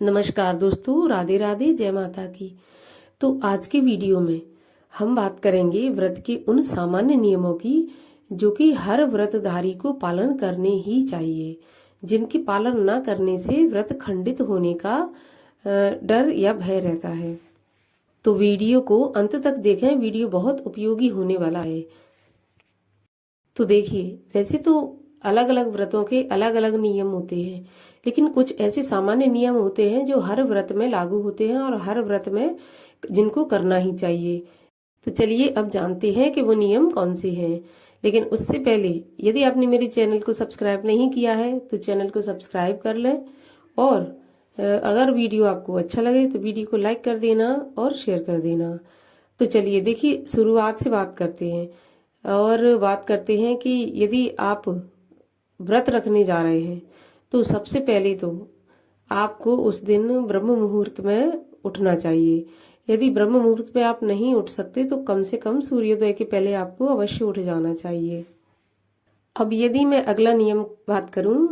नमस्कार दोस्तों, राधे राधे, जय माता की। तो आज के वीडियो में हम बात करेंगे व्रत के उन सामान्य नियमों की जो कि हर व्रतधारी को पालन करने ही चाहिए, जिनके पालन न करने से व्रत खंडित होने का डर या भय रहता है। तो वीडियो को अंत तक देखें, वीडियो बहुत उपयोगी होने वाला है। तो देखिए, वैसे तो अलग अलग व्रतों के अलग अलग नियम होते हैं, लेकिन कुछ ऐसे सामान्य नियम होते हैं जो हर व्रत में लागू होते हैं और हर व्रत में जिनको करना ही चाहिए। तो चलिए अब जानते हैं कि वो नियम कौन से हैं। लेकिन उससे पहले यदि आपने मेरे चैनल को सब्सक्राइब नहीं किया है तो चैनल को सब्सक्राइब कर लें, और अगर वीडियो आपको अच्छा लगे तो वीडियो को लाइक कर देना और शेयर कर देना। तो चलिए देखिए, शुरुआत से बात करते हैं और बात करते हैं कि यदि आप व्रत रखने जा रहे हैं तो सबसे पहले तो आपको उस दिन ब्रह्म मुहूर्त में उठना चाहिए। यदि ब्रह्म मुहूर्त में आप नहीं उठ सकते तो कम से कम सूर्योदय के पहले आपको अवश्य उठ जाना चाहिए। अब यदि मैं अगला नियम बात करूं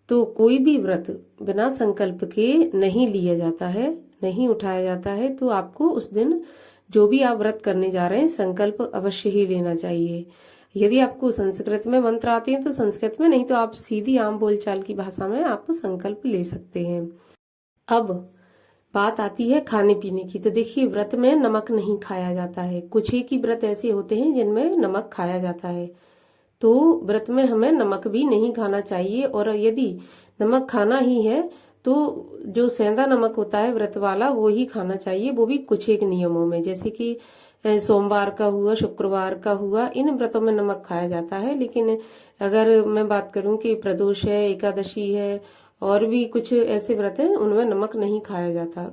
तो कोई भी व्रत बिना संकल्प के नहीं लिया जाता है, नहीं उठाया जाता है। तो आपको उस दिन जो भी आप व्रत करने जा रहे हैं संकल्प अवश्य ही लेना चाहिए। यदि आपको संस्कृत में मंत्र आते हैं तो संस्कृत में, नहीं तो आप सीधी आम बोलचाल की भाषा में आप संकल्प ले सकते हैं। अब बात आती है खाने पीने की। तो देखिए, व्रत में नमक नहीं खाया जाता है। कुछ एक ही व्रत ऐसे होते हैं जिनमें नमक खाया जाता है, तो व्रत में हमें नमक भी नहीं खाना चाहिए। और यदि नमक खाना ही है तो जो सेंधा नमक होता है व्रत वाला वो ही खाना चाहिए, वो भी कुछ एक नियमों में। जैसे कि सोमवार का हुआ, शुक्रवार का हुआ, इन व्रतों में नमक खाया जाता है। लेकिन अगर मैं बात करूं कि प्रदोष है, एकादशी है और भी कुछ ऐसे व्रत हैं उनमें नमक नहीं खाया जाता,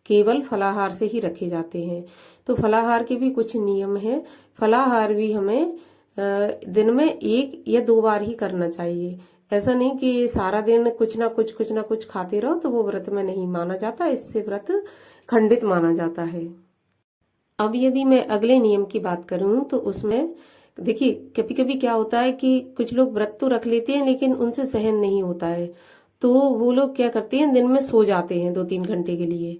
केवल फलाहार से ही रखे जाते हैं। तो फलाहार के भी कुछ नियम हैं। फलाहार भी हमें दिन में 1 या 2 बार ही करना चाहिए। ऐसा नहीं कि सारा दिन कुछ ना कुछ खाते रहो, तो वो व्रत में नहीं माना जाता, इससे व्रत खंडित माना जाता है। अब यदि मैं अगले नियम की बात करूं तो उसमें देखिए, कभी कभी क्या होता है कि कुछ लोग व्रत तो रख लेते हैं लेकिन उनसे सहन नहीं होता है, तो वो लोग क्या करते हैं, दिन में सो जाते हैं 2-3 घंटे के लिए।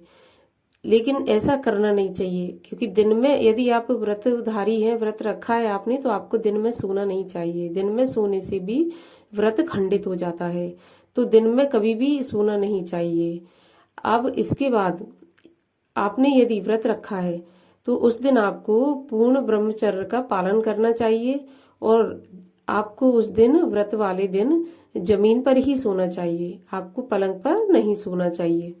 लेकिन ऐसा करना नहीं चाहिए, क्योंकि दिन में यदि आप व्रतधारी हैं, व्रत रखा है आपने, तो आपको दिन में सोना नहीं चाहिए। दिन में सोने से भी व्रत खंडित हो जाता है, तो दिन में कभी भी सोना नहीं चाहिए। अब इसके बाद आपने यदि व्रत रखा है तो उस दिन आपको पूर्ण ब्रह्मचर्य का पालन करना चाहिए, और आपको उस दिन, व्रत वाले दिन, जमीन पर ही सोना चाहिए, आपको पलंग पर नहीं सोना चाहिए।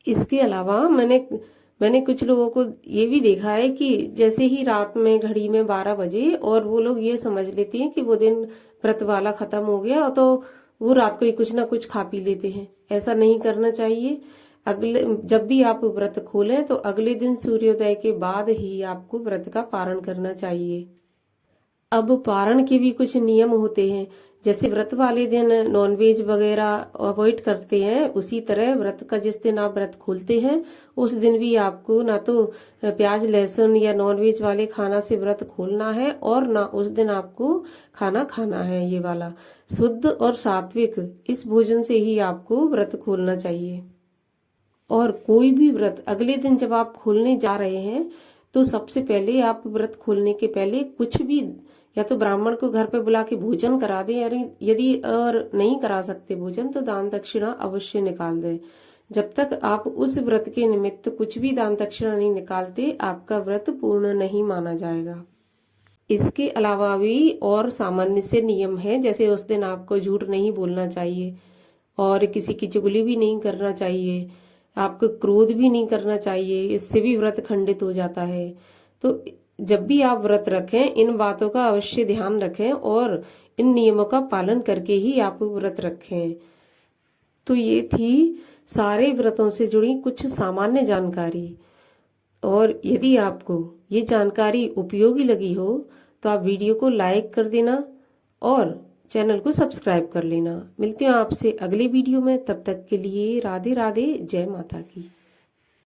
इसके अलावा मैंने कुछ लोगों को ये भी देखा है कि जैसे ही रात में घड़ी में 12 बजे और वो लोग ये समझ लेते हैं कि वो दिन व्रत वाला खत्म हो गया, तो वो रात को ही कुछ ना कुछ खा पी लेते हैं। ऐसा नहीं करना चाहिए। जब भी आप व्रत खोलें तो अगले दिन सूर्योदय के बाद ही आपको व्रत का पारण करना चाहिए। अब पारण के भी कुछ नियम होते हैं। जैसे व्रत वाले दिन नॉनवेज वगैरह अवॉइड करते हैं, उसी तरह व्रत का जिस दिन आप व्रत खोलते हैं उस दिन भी आपको ना तो प्याज लहसुन या नॉनवेज वाले खाना से व्रत खोलना है, और ना उस दिन आपको खाना खाना है। ये वाला शुद्ध और सात्विक इस भोजन से ही आपको व्रत खोलना चाहिए। और कोई भी व्रत अगले दिन जब आप खोलने जा रहे हैं तो सबसे पहले आप व्रत खोलने के पहले कुछ भी, या तो ब्राह्मण को घर पे बुला के भोजन करा दें, यदि और नहीं करा सकते भोजन तो दान दक्षिणा अवश्य निकाल दें। जब तक आप उस व्रत के निमित्त कुछ भी दान दक्षिणा नहीं निकालते, आपका व्रत पूर्ण नहीं माना जाएगा। इसके अलावा भी और सामान्य से नियम है, जैसे उस दिन आपको झूठ नहीं बोलना चाहिए और किसी की चुगली भी नहीं करना चाहिए, आपको क्रोध भी नहीं करना चाहिए, इससे भी व्रत खंडित हो जाता है। तो जब भी आप व्रत रखें इन बातों का अवश्य ध्यान रखें और इन नियमों का पालन करके ही आप व्रत रखें। तो ये थी सारे व्रतों से जुड़ी कुछ सामान्य जानकारी, और यदि आपको ये जानकारी उपयोगी लगी हो तो आप वीडियो को लाइक कर देना और चैनल को सब्सक्राइब कर लेना। मिलते हैं आपसे अगले वीडियो में, तब तक के लिए राधे राधे, जय माता की।